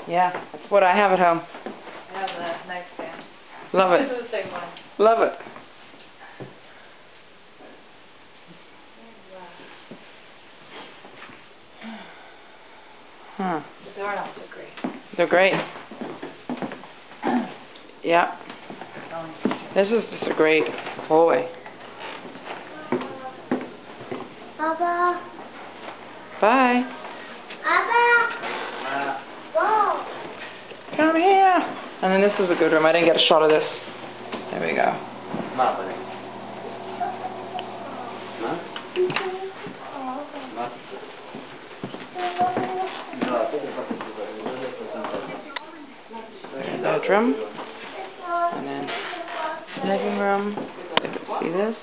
Yeah, that's what I have at home. I have the nightstand. Love it. This is the same one. Love it. Huh. The doorknobs are great. They're great. Yeah. Oh. This is just a great hallway. Papa. Bye. Papa. Whoa. Come here. And then this is a good room. I didn't get a shot of this. There we go. Bedroom. And then living room. See this?